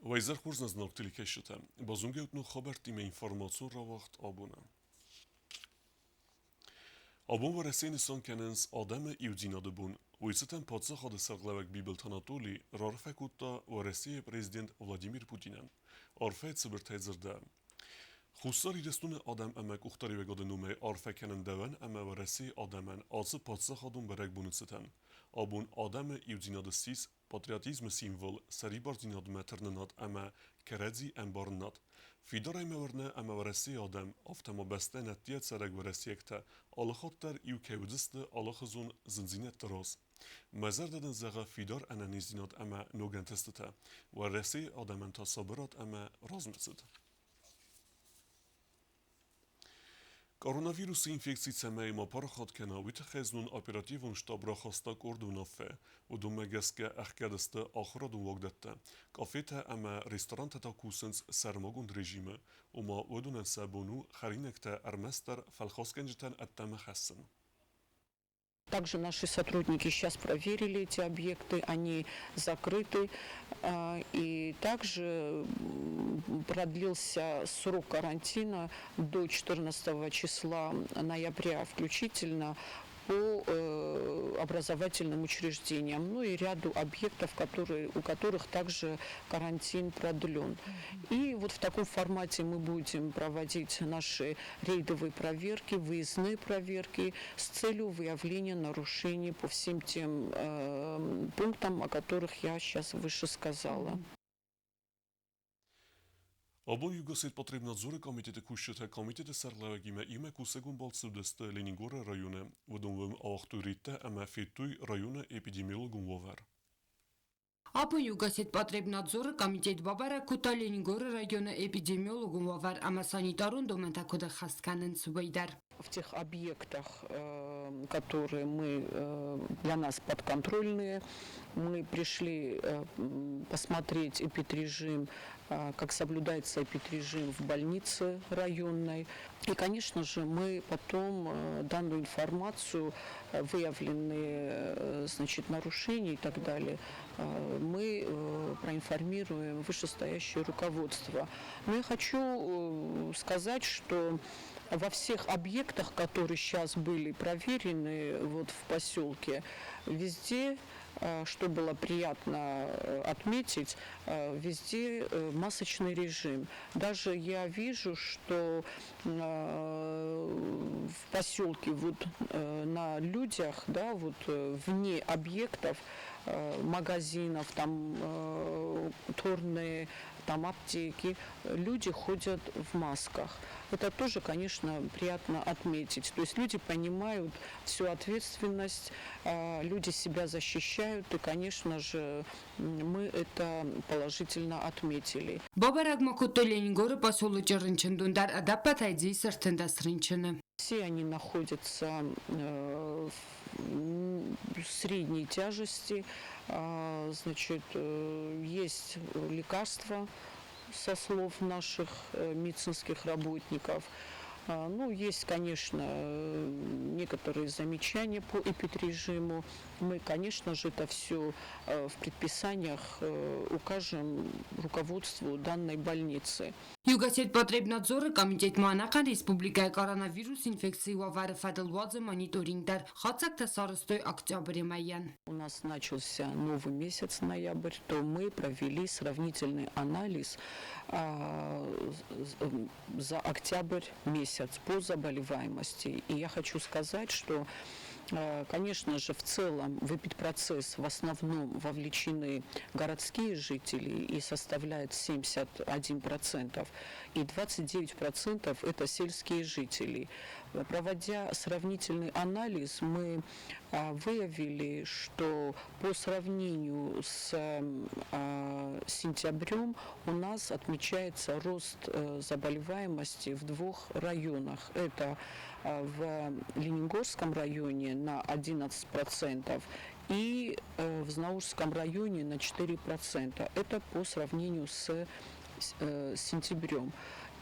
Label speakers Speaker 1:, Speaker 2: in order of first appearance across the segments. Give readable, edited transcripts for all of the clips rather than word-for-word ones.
Speaker 1: Vajzar Hurzna znaktili keşite. Bazungeutnu habertime informasyon ravaxt abuna. Abun var eseni kenens ademe iudzinadı bun. Vajzeten patsa hadı sarglavek Bibelt Anatoli rarfekutta var prezident Vladimir Putinen. Arfet sıbırtezirde. Xusari restune adam emek uxtari ve godenume arfekenen deven eme varesi ademen atsı patsa hadun berek bunitseten. Abun ademe iudzinadı sis patriotizm simbol seri bardzinadı meternenat eme keredzi embarnat. Fidar emeverne eme varesi adem aftema beste netiyet serek varesiyekte alıxatter iu kevdiste alıxızun zinzinet teras. Mezar deden zaga fidar enenizinat eme nogentestete. Varesi ademen ta sabirat eme razmetsit. Կորոնավիրուսի ինֆեկցիա մեի մապարախատ կենավիթը խեզնուն օպերատիվն շտաբրախաստակ օրդունաֆե, ու դու մեգեսկե ախկյադստը ախրադուն վոգդետը, կաֆեթը əmə restoran tətəkusens sərmogund rejimi, uma ödünen səbunu xərinəkdə ərməstər fəlxaskəncətən ətəmə xəssin.
Speaker 2: Также наши сотрудники сейчас проверили эти объекты, они закрыты. И также продлился срок карантина до 14 числа ноября включительно по образовательным учреждениям, ну и ряду объектов, у которых также карантин продлен. И вот в таком формате мы будем проводить наши рейдовые проверки, выездные проверки с целью выявления нарушений по всем тем пунктам, о которых я сейчас выше сказала.
Speaker 1: Abon Югосет потребнадзора комитета кушчета комитета сарлавагиме име кусегун балцудесте Лениногора районе, водумвым авторитте ама фетуй районе эпидемиологун вовар.
Speaker 3: Ապա Յուգասետ Պատրեբնadzորը կոմիտետ բաբարակուտա Լենինգորը ռայոնը էպիդեմիոլոգում վավար ամասանիտարուն դոմենտակոդը խասկանն սուբայդար.
Speaker 2: В тех объектах, которые для нас подконтрольные, мы пришли посмотреть эпидрежим, как соблюдается эпидрежим в больнице районной. И, конечно же, мы потом данную информацию, выявленные нарушения и так далее, мы проинформируем вышестоящее руководство. Но я хочу сказать, что во всех объектах, которые сейчас были проверены вот в поселке, везде, что было приятно отметить, везде масочный режим. Даже я вижу, что в поселке вот на людях, да, вот вне объектов, магазинов, там турные, там аптеки, люди ходят в масках. Это тоже, конечно, приятно отметить. То есть люди понимают всю ответственность, люди себя защищают, и, конечно же, мы это положительно отметили. Все они находятся в средней тяжести, значит, есть лекарства, со слов наших медицинских работников. Ну, есть, конечно, некоторые замечания по эпидрежиму. Мы, конечно же, это все в предписаниях укажем руководству данной больницы.
Speaker 3: Յուգասետ Պատրեբնadzորը կոմիտետ մանական ռեսպուբլիկայի կորոնավիրուս ինֆեկցիա վարը мониторингдар խացակта сарыстой октября майян.
Speaker 2: У нас начался новый месяц, ноябрь, то мы провели сравнительный анализ за октябрь месяц по заболеваемости. И я хочу сказать, что, конечно же, в целом в эпидпроцесс в основном вовлечены городские жители и составляет 71%, и 29% это сельские жители. Проводя сравнительный анализ, мы выявили, что по сравнению с сентябрем у нас отмечается рост заболеваемости в двух районах. Это в Лениногорском районе на 11% и в Знаурском районе на 4%. Это по сравнению с сентябрем.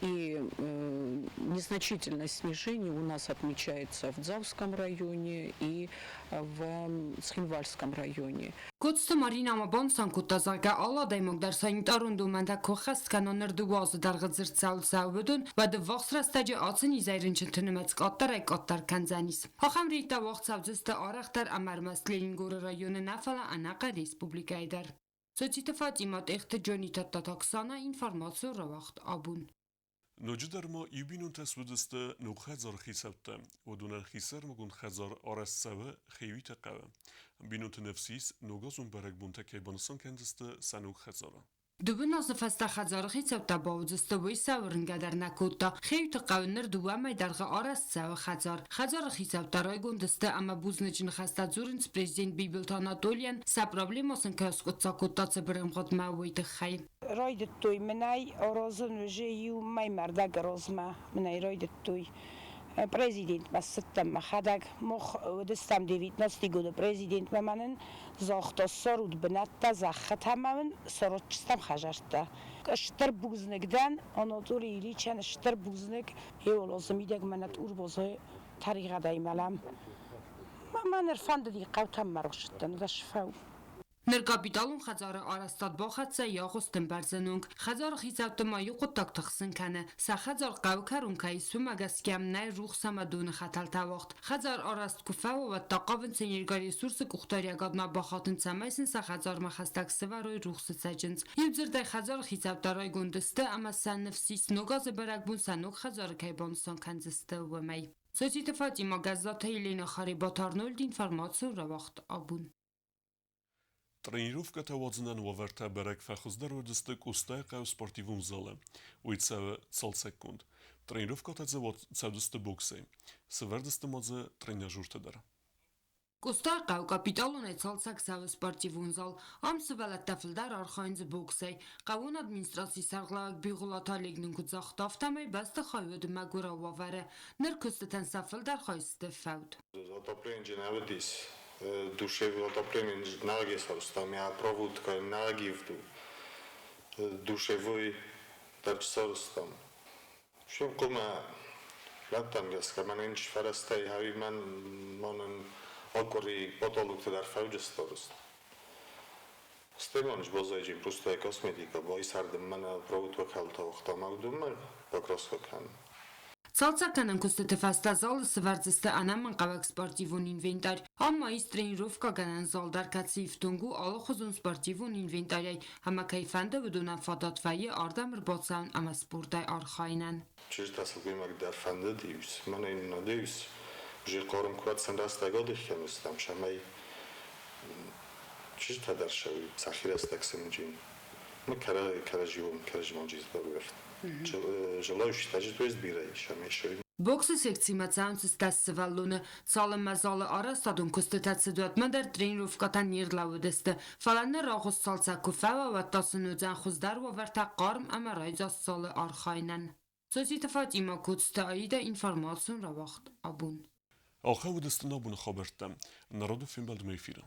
Speaker 2: И незначительное снижение у нас отмечается в Дзавском районе и в Цхинвальском районе.
Speaker 3: Գուցտը Մարին ամաբոնսան կուտազարգա ալադայ մոգդար սանիտարուն դումանդա կոխաստ կանոներ դուազը դարգը ձրցալ սավդուն վադը վախսրաստաջը ացն իզայրին չնտնմեց կատար այ կատար կանզանիս հախամ ռիտա վախցավձստը արախտար ամարմասլին գորը ռայոնը նաֆալա անակա ռեսպուբլիկայդար Սոցիտը Ֆատիմա տեխտը ջոնի տատակսանա ինֆորմացիա ռավախտ աբուն
Speaker 1: Նոջդարմա իբինուն տեսուդստը նուխազար խիսավտը ودون خیسر مگون خزار آرسسوه خیویت قوه بینون تنفسیس نوگازون برگ بونته که بانسان کندسته سنوگ خزاره
Speaker 3: Դուբնազը ֆաստախազարխի ծավտաբավձստը վույսավրն գադար նակոտա խեյտը qavner դուամայ դարղը արասցավը խազարը խիծավտարոյ գոնդստը ամա բուզնեջն խաստաձուրինց պրեզիդենտ Բիբլտ Անատոլյան սա պրոբլեմոսն կասկոցակոտացը բրմղոտ մավույթը խայ
Speaker 4: Rojdettuj menaj orozun żyju maj mardag rozma menaj rojdettuj prezident massettem hadag moch destam 19 года prezident mamanen zoxta sorud benatta zaxat hamamen sorotçistam hajarta Ştır buznekden Anatoliy İliçen ştır buznek yolozum ideg menat urbozu tariqaday malam Maman erfand di qawtam marşttan da şfaw
Speaker 3: Ներկապիտալուն խազարը արաստատ բոխացը յաղոստն բարձնունք խազարը խիծավտը մայու կոտակ թխսն կանը սա խազար կավկարունքայի սումագասկյամնայ ռուխսամադունը խատալ տավողտ խազար արաստ կուֆավը վատտակավնցն երգար ռեսուրսը կուխտարյագադմա բախատն ծամայսն սա խազար մախաստակ սվարոյ ռուխսը ծաջնց և ձրդայ խազարը խիծավտարոյ գոնդստը ամա սա նվսիս նոգազը բարագբուն սանուկ խազարը կայբոնսոն կանձստը ուվմայ Սոցիտը Ֆատիմա գազատը Իլենա Խարիբաթարնոլդ ինֆորմացիա ռավախտ աբուն
Speaker 1: Тренировка тавадзынан ваверта берек фахуздар водисты кустайка спортивун зале. Уйцаве цал секунд. Тренировка тадзе цавдисты боксей. Севердисты мадзе тренажуртадар.
Speaker 3: Կոստար կավ կապիտալուն է ծալցակ սավը սպարտիվուն զալ, ամսը վելատտավլդար արխայնձը բոքսեյ, կավուն ադմինիստրացի սարղլավակ բիղուլատալիգնն կուծախ տավտամay բաստը խայվոդը մագուրա վավարը, նրքուստը տեն սավլդար խայստը ֆավդ.
Speaker 5: Отопление наводись, душевое отопление нагесалось, там я проводка нагивду, душевой дачсалось там. Все кома латангас, каманенч фарастай, хави манан Alkori patologte dar faugestorust. Стемонж бозайжи просто косметика, бойсардым мана проводка халта вахта магдумар покроскокан.
Speaker 3: Ցալցական ընկուստը ֆաստազալը սվարձստը անաման qavak սպարտիվուն ինվենտար, համայից տրենիրովկա գանան զալդարկացի իվտունգու ալոխոզուն սպարտիվուն ինվենտարյայ, համակայ ֆանդը վդունա ֆադատվայի արդամր բոցան ամա սպուրտայ արխայնան.
Speaker 5: Ճիշտ ասած գույմակ դար ֆանդը դիուս, մանա իննա դիուս, Že korum kurat rastagodich jestem, przynajmniej czyż ta dalsza Sachiras tak sędzin. My karajum dziś zbawił. Желаю считать, что есть бирай, шамеши.
Speaker 3: Բոքսը սեկցիմացանց ստասվալունը ցալը մազալը արաստադուն կոստետացը դուատմանդար տրենիրովկատան նիրլավդստը ֆալանը ռաղոս ցալցակուֆավա վատասնուձան խուզդարվա վերտա qarm ամարայձաս ցալը արխայնան Սոցիտը Ֆատիմա կուծտը այդա ինֆորմացիոն ռավախտ աբուն
Speaker 1: Алхавудисты набуны хабарта. Народу фимбалд мейфира.